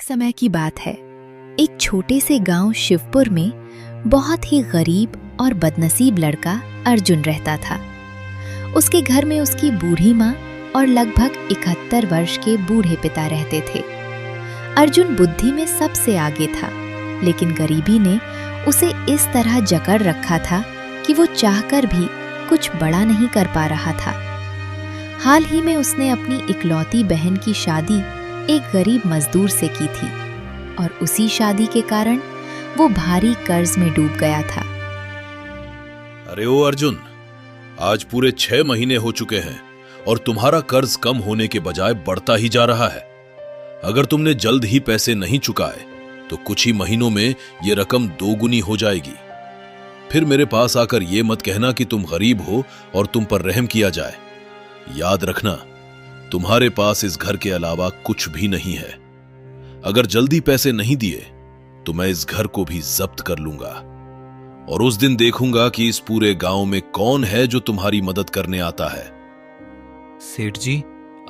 समय की बात है। एक छोटे से गांव शिवपुर में बहुत ही गरीब और बदनसीब लड़का अर्जुन रहता था। उसके घर में उसकी बूढ़ी माँ और लगभग 71 वर्ष के बूढ़े पिता रहते थे। अर्जुन बुद्धि में सबसे आगे था, लेकिन गरीबी ने उसे इस तरह जकड़ रखा था कि वो चाहकर भी कुछ बड़ा नहीं कर पा रहा था। हाल ही में उसने अपनी इकलौती बहन की शादी एक गरीब मजदूर से की थी और उसी शादी के कारण वो भारी कर्ज में डूब गया था। अरे ओ अर्जुन, आज पूरे 6 महीने हो चुके हैं और तुम्हारा कर्ज कम होने के बजाय बढ़ता ही जा रहा है। अगर तुमने जल्द ही पैसे नहीं चुकाए तो कुछ ही महीनों में ये रकम 2 गुनी हो जाएगी। फिर मेरे पास आकर ये मत कहना कि तुम गरीब हो और तुम पर रहम किया जाए। याद रखना, तुम्हारे पास इस घर के अलावा कुछ भी नहीं है। अगर जल्दी पैसे नहीं दिए तो मैं इस घर को भी जब्त कर लूंगा और उस दिन देखूंगा कि इस पूरे गांव में कौन है जो तुम्हारी मदद करने आता है। सेठ जी,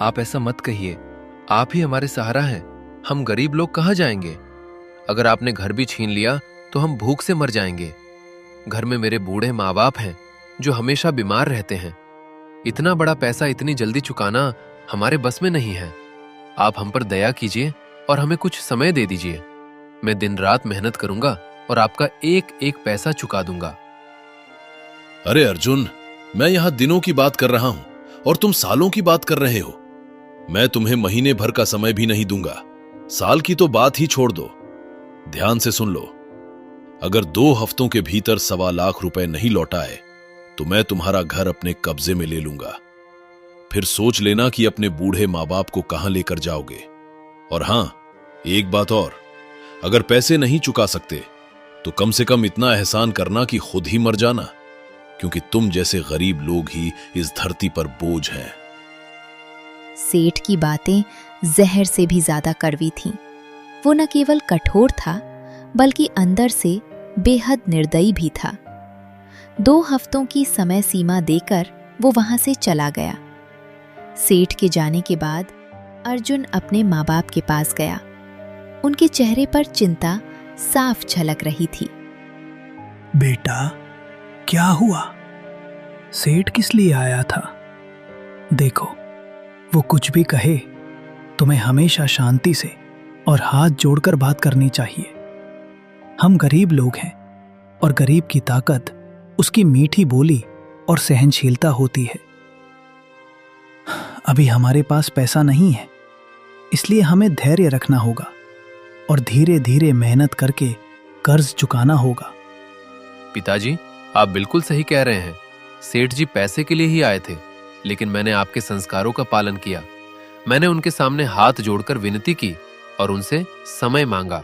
आप ऐसा मत कहिए। आप ही हमारे सहारा हैं। हम गरीब लोग कहां जाएंगे? अगर आपने घर भी छीन लिया तो हम भूख से मर जाएंगे। घर में मेरे बूढ़े माँ बाप हैं जो हमेशा बीमार रहते हैं। इतना बड़ा पैसा इतनी जल्दी चुकाना हमारे बस में नहीं है। आप हम पर दया कीजिए और हमें कुछ समय दे दीजिए। मैं दिन रात मेहनत करूंगा और आपका एक एक पैसा चुका दूंगा। अरे अर्जुन, मैं यहां दिनों की बात कर रहा हूं और तुम सालों की बात कर रहे हो। मैं तुम्हें महीने भर का समय भी नहीं दूंगा। साल की तो बात ही छोड़ दो। ध्यान से सुन लो, अगर 2 हफ्तों के भीतर 1.25 लाख रुपए नहीं लौटाए तो मैं तुम्हारा घर अपने कब्जे में ले लूंगा। फिर सोच लेना कि अपने बूढ़े माँ बाप को कहां लेकर जाओगे। और हां, एक बात और, अगर पैसे नहीं चुका सकते तो कम से कम इतना एहसान करना कि खुद ही मर जाना, क्योंकि तुम जैसे गरीब लोग ही इस धरती पर बोझ हैं। सेठ की बातें जहर से भी ज्यादा कड़वी थीं। वो न केवल कठोर था बल्कि अंदर से बेहद निर्दयी भी था। 2 हफ्तों की समय सीमा देकर वो वहां से चला गया। सेठ के जाने के बाद अर्जुन अपने माँ बाप के पास गया। उनके चेहरे पर चिंता साफ झलक रही थी। बेटा, क्या हुआ? सेठ किस लिए आया था? देखो, वो कुछ भी कहे, तुम्हें हमेशा शांति से और हाथ जोड़कर बात करनी चाहिए। हम गरीब लोग हैं और गरीब की ताकत उसकी मीठी बोली और सहनशीलता होती है। अभी हमारे पास पैसा नहीं है, इसलिए हमें धैर्य रखना होगा और धीरे धीरे मेहनत करके कर्ज चुकाना होगा। पिताजी, आप बिल्कुल सही कह रहे हैं। सेठ जी पैसे के लिए ही आए थे, लेकिन मैंने आपके संस्कारों का पालन किया। मैंने उनके सामने हाथ जोड़कर विनती की और उनसे समय मांगा।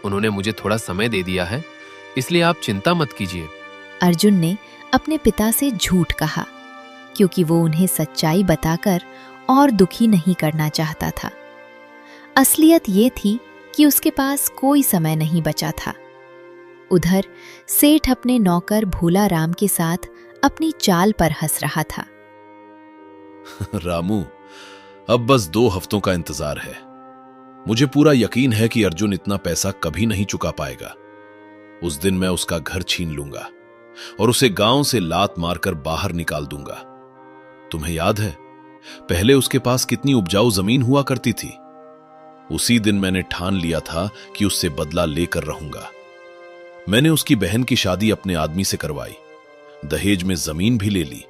उन्होंने मुझे थोड़ा समय दे दिया है, इसलिए आप चिंता मत कीजिए। अर्जुन ने अपने पिता से झूठ कहा, क्योंकि वो उन्हें सच्चाई बताकर और दुखी नहीं करना चाहता था। असलियत ये थी कि उसके पास कोई समय नहीं बचा था। उधर सेठ अपने नौकर भोला राम के साथ अपनी चाल पर हंस रहा था। रामू, अब बस 2 हफ्तों का इंतजार है। मुझे पूरा यकीन है कि अर्जुन इतना पैसा कभी नहीं चुका पाएगा। उस दिन मैं उसका घर छीन लूंगा और उसे गांव से लात मारकर बाहर निकाल दूंगा। तुम्हें याद है पहले उसके पास कितनी उपजाऊ जमीन हुआ करती थी? उसी दिन मैंने ठान लिया था कि उससे बदला लेकर रहूंगा। मैंने उसकी बहन की शादी अपने आदमी से करवाई, दहेज में जमीन भी ले ली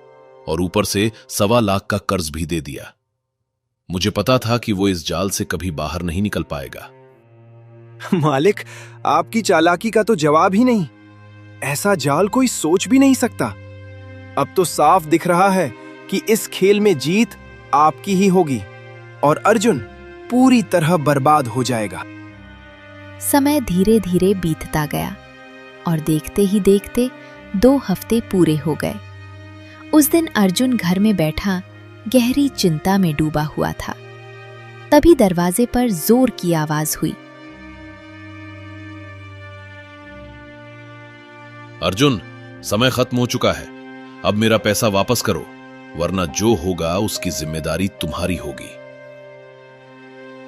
और ऊपर से 1.25 लाख का कर्ज भी दे दिया। मुझे पता था कि वो इस जाल से कभी बाहर नहीं निकल पाएगा। मालिक, आपकी चालाकी का तो जवाब ही नहीं। ऐसा जाल कोई सोच भी नहीं सकता। अब तो साफ दिख रहा है कि इस खेल में जीत आपकी ही होगी और अर्जुन पूरी तरह बर्बाद हो जाएगा। समय धीरे धीरे बीतता गया और देखते ही देखते 2 हफ्ते पूरे हो गए। उस दिन अर्जुन घर में बैठा गहरी चिंता में डूबा हुआ था। तभी दरवाजे पर जोर की आवाज हुई। अर्जुन, समय खत्म हो चुका है। अब मेरा पैसा वापस करो, वरना जो होगा उसकी जिम्मेदारी तुम्हारी होगी।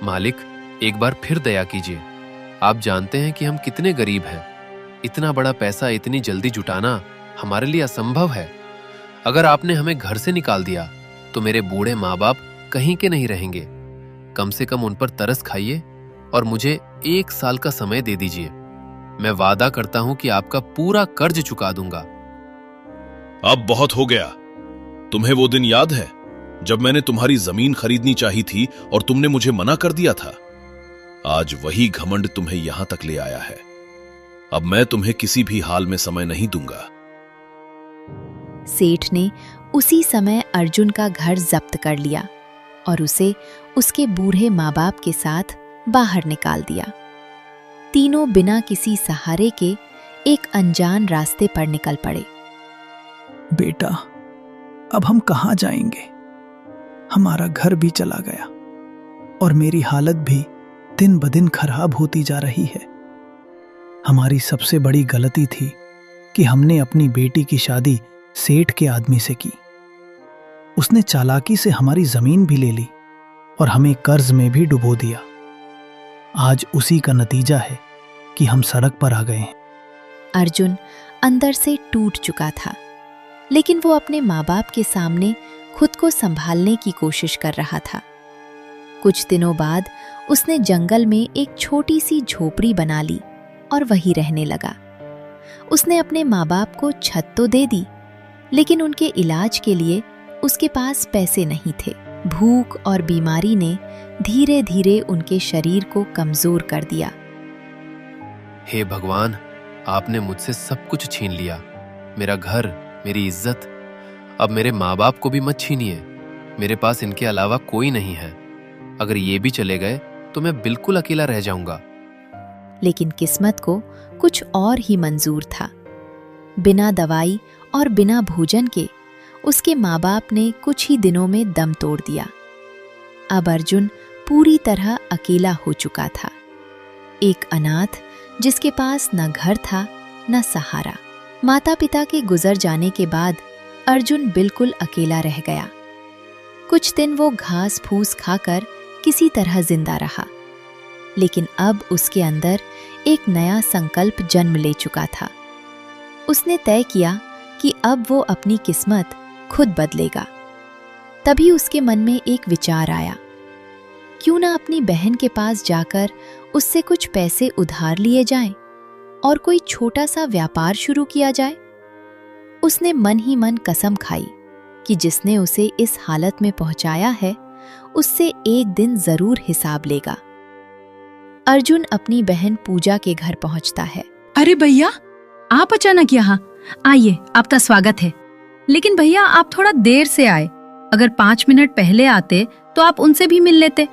मालिक, एक बार फिर दया कीजिए। आप जानते हैं कि हम कितने गरीब हैं। इतना बड़ा पैसा इतनी जल्दी जुटाना हमारे लिए असंभव है। अगर आपने हमें घर से निकाल दिया तो मेरे बूढ़े माँ बाप कहीं के नहीं रहेंगे। कम से कम उन पर तरस खाइए और मुझे 1 साल का समय दे दीजिए। मैं वादा करता हूं कि आपका पूरा कर्ज चुका दूंगा। अब बहुत हो गया। तुम्हें वो दिन याद है जब मैंने तुम्हारी जमीन खरीदनी चाही थी और तुमने मुझे मना कर दिया था? आज वही घमंड तुम्हें यहां तक ले आया है। अब मैं तुम्हें किसी भी हाल में समय नहीं दूंगा। सेठ ने उसी समय अर्जुन का घर जब्त कर लिया और उसे उसके बूढ़े माँ बाप के साथ बाहर निकाल दिया। तीनों बिना किसी सहारे के एक अनजान रास्ते पर निकल पड़े। बेटा, अब हम कहाँ जाएंगे? हमारा घर भी चला गया और मेरी हालत भी दिन ब दिन खराब होती जा रही है। हमारी सबसे बड़ी गलती थी कि हमने अपनी बेटी की शादी सेठ के आदमी से की। उसने चालाकी से हमारी जमीन भी ले ली और हमें कर्ज में भी डुबो दिया। आज उसी का नतीजा है कि हम सड़क पर आ गए हैं। अर्जुन अंदर से टूट चुका था, लेकिन वो अपने माँ बाप के सामने खुद को संभालने की कोशिश कर रहा था। कुछ दिनों बाद उसने जंगल में एक छोटी सी झोपड़ी बना ली और वहीं रहने लगा। उसने अपने माँ बाप को छत तो दे दी, लेकिन उनके इलाज के लिए उसके पास पैसे नहीं थे। भूख और बीमारी ने धीरे धीरे उनके शरीर को कमजोर कर दिया। हे भगवान, आपने मुझसे सब कुछ छीन लिया, मेरा घर, मेरी इज्जत। अब मेरे माँ बाप को भी मत छीनिए। मेरे पास इनके अलावा कोई नहीं है। अगर ये भी चले गए तो मैं बिल्कुल अकेला रह जाऊंगा। लेकिन किस्मत को कुछ और ही मंजूर था। बिना दवाई और बिना भोजन के उसके माँ बाप ने कुछ ही दिनों में दम तोड़ दिया। अब अर्जुन पूरी तरह अकेला हो चुका था, एक अनाथ जिसके पास न घर था न सहारा। माता पिता के गुजर जाने के बाद अर्जुन बिल्कुल अकेला रह गया। कुछ दिन वो घास फूस खाकर किसी तरह जिंदा रहा, लेकिन अब उसके अंदर एक नया संकल्प जन्म ले चुका था। उसने तय किया कि अब वो अपनी किस्मत खुद बदलेगा। तभी उसके मन में एक विचार आया, क्यों ना अपनी बहन के पास जाकर उससे कुछ पैसे उधार लिए जाएं और कोई छोटा सा व्यापार शुरू किया जाए। उसने मन ही मन कसम खाई कि जिसने उसे इस हालत में पहुंचाया है उससे एक दिन जरूर हिसाब लेगा। अर्जुन अपनी बहन पूजा के घर पहुंचता है। अरे भैया, आप अचानक यहाँ? आइए, आपका स्वागत है। लेकिन भैया, आप थोड़ा देर से आए। अगर 5 मिनट पहले आते तो आप उनसे भी मिल लेते।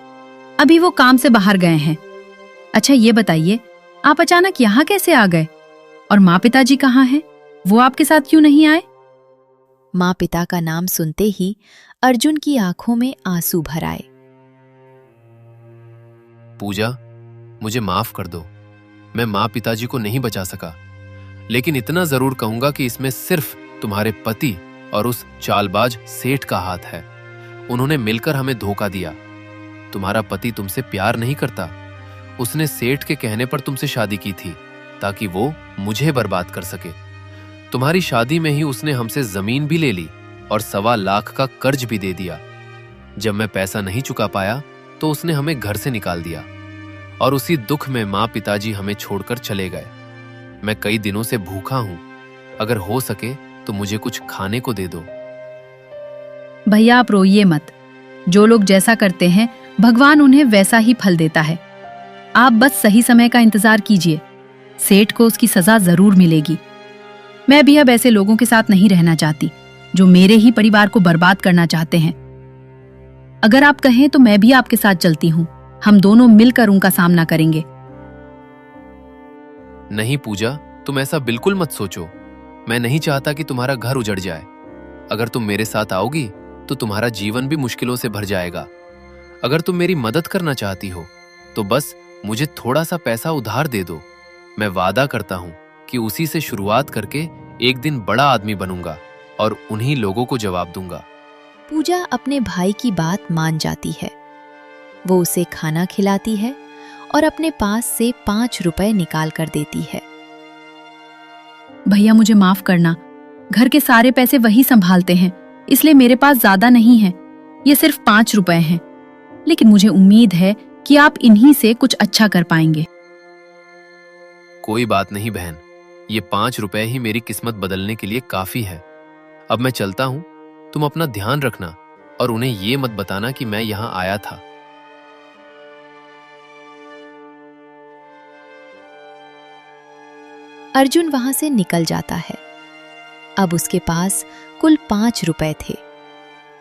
अभी वो काम से बाहर गए हैं। अच्छा ये बताइए, आप अचानक यहाँ कैसे आ गए? और माँ पिताजी कहाँ हैं? वो आपके साथ क्यों नहीं आए? माँ पिता का नाम सुनते ही अर्जुन की आंखों में आंसू भर आए। पूजा, मुझे माफ कर दो। मैं माँ पिताजी को नहीं बचा सका, लेकिन इतना जरूर कहूंगा कि इसमें सिर्फ तुम्हारे पति और उस चालबाज सेठ का हाथ है। उन्होंने मिलकर हमें धोखा दिया। तुम्हारा पति तुमसे प्यार नहीं करता। उसने सेठ के कहने पर तुमसे शादी की थी ताकि वो मुझे बर्बाद कर सके। तुम्हारी शादी में ही उसने हमसे जमीन भी ले ली और 1.25 लाख का कर्ज भी दे दिया। जब मैं पैसा नहीं चुका पाया तो उसने हमें घर से निकाल दिया और उसी दुख में माँ पिताजी हमें छोड़कर चले गए। मैं कई दिनों से भूखा हूं। अगर हो सके तो मुझे कुछ खाने को दे दो। भैया, आप रोइए मत। जो लोग जैसा करते हैं भगवान उन्हें वैसा ही फल देता है। आप बस सही समय का इंतजार कीजिए। सेठ को उसकी सजा जरूर मिलेगी। मैं भी अब ऐसे लोगों के साथ नहीं रहना चाहती जो मेरे ही परिवार को बर्बाद करना चाहते हैं। अगर आप कहें तो मैं भी आपके साथ चलती हूँ। हम दोनों मिलकर उनका सामना करेंगे। नहीं पूजा, तुम ऐसा बिल्कुल मत सोचो। मैं नहीं चाहता कि तुम्हारा घर उजड़ जाए। अगर तुम मेरे साथ आओगी तो तुम्हारा जीवन भी मुश्किलों से भर जाएगा। अगर तुम मेरी मदद करना चाहती हो तो बस मुझे थोड़ा सा पैसा उधार दे दो। मैं वादा करता हूँ कि उसी से शुरुआत करके एक दिन बड़ा आदमी बनूंगा और उन्हीं लोगों को जवाब दूंगा। पूजा अपने भाई की बात मान जाती है। वो उसे खाना खिलाती है और अपने पास से 5 रुपए निकाल कर देती है। भैया मुझे माफ करना, घर के सारे पैसे वही संभालते हैं, इसलिए मेरे पास ज्यादा नहीं है। ये सिर्फ 5 रुपए हैं, लेकिन मुझे उम्मीद है कि आप इन्हीं से कुछ अच्छा कर पाएंगे। कोई बात नहीं बहन, ये 5 रुपए ही मेरी किस्मत बदलने के लिए काफी है। अब मैं चलता हूँ, तुम अपना ध्यान रखना और उन्हें ये मत बताना कि मैं यहाँ आया था। अर्जुन वहां से निकल जाता है। अब उसके पास कुल 5 रुपए थे,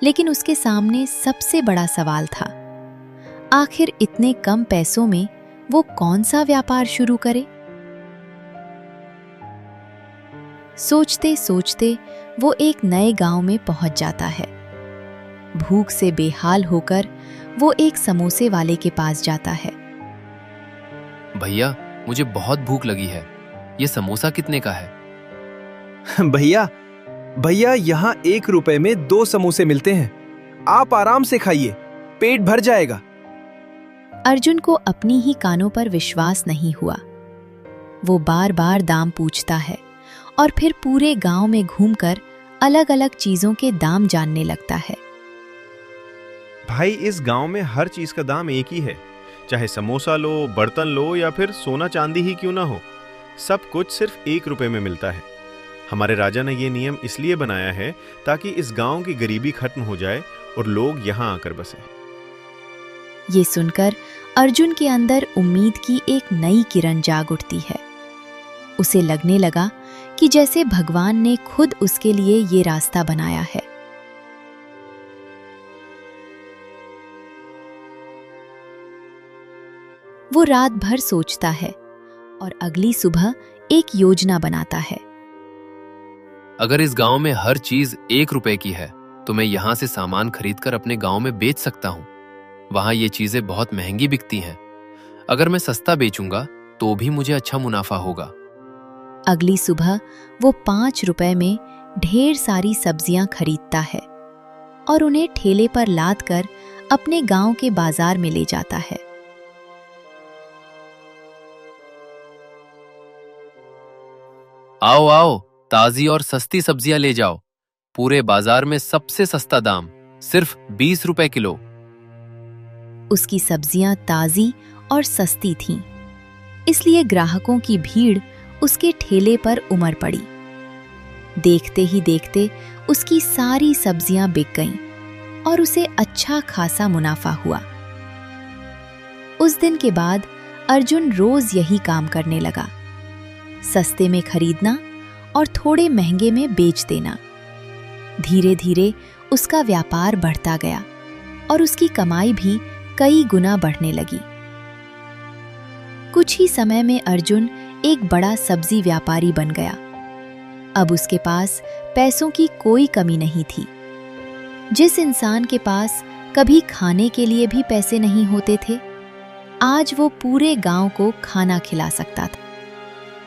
लेकिन उसके सामने सबसे बड़ा सवाल था, आखिर इतने कम पैसों में वो कौन सा व्यापार शुरू करे। सोचते सोचते वो एक नए गांव में पहुंच जाता है। भूख से बेहाल होकर वो एक समोसे वाले के पास जाता है। भैया मुझे बहुत भूख लगी है, ये समोसा कितने का है? भैया भैया यहाँ 1 रुपए में 2 समोसे मिलते हैं, आप आराम से खाइए, पेट भर जाएगा। अर्जुन को अपनी ही कानों पर विश्वास नहीं हुआ। वो बार बार दाम पूछता है और फिर पूरे गांव में घूमकर अलग अलग चीजों के दाम जानने लगता है। भाई इस गांव में हर चीज का दाम एक ही है, चाहे समोसा लो, बर्तन लो या फिर सोना चांदी ही क्यों ना हो, सब कुछ सिर्फ 1 रुपए में मिलता है। हमारे राजा ने ये नियम इसलिए बनाया है ताकि इस गांव की गरीबी खत्म हो जाए और लोग यहाँ आकर बसे। ये सुनकर अर्जुन के अंदर उम्मीद की एक नई किरण जाग उठती है। उसे लगने लगा कि जैसे भगवान ने खुद उसके लिए ये रास्ता बनाया है। वो रात भर सोचता है और अगली सुबह एक योजना बनाता है। अगर इस गांव में हर चीज 1 रुपए की है तो मैं यहाँ से सामान खरीदकर अपने गांव में बेच सकता हूँ। वहां ये चीजें बहुत महंगी बिकती हैं। अगर मैं सस्ता बेचूंगा तो भी मुझे अच्छा मुनाफा होगा। अगली सुबह वो 5 रुपए में ढेर सारी सब्जियां खरीदता है और उन्हें ठेले पर लाद कर अपने गांव के बाजार में ले जाता है। आओ आओ, ताजी और सस्ती सब्जियां ले जाओ। पूरे बाजार में सबसे सस्ता दाम सिर्फ 20 रुपए किलो। उसकी सब्जियां ताजी और सस्ती थीं, इसलिए ग्राहकों की भीड़ उसके ठेले पर उमड़ पड़ी। देखते ही देखते उसकी सारी सब्जियां बिक गईं और उसे अच्छा खासा मुनाफा हुआ। उस दिन के बाद अर्जुन रोज यही काम करने लगा, सस्ते में खरीदना और थोड़े महंगे में बेच देना। धीरे धीरे उसका व्यापार बढ़ता गया और उसकी कमाई भी कई गुना बढ़ने लगी। कुछ ही समय में अर्जुन एक बड़ा सब्जी व्यापारी बन गया। अब उसके पास पैसों की कोई कमी नहीं थी। जिस इंसान के पास कभी खाने के लिए भी पैसे नहीं होते थे, आज वो पूरे गांव को खाना खिला सकता था।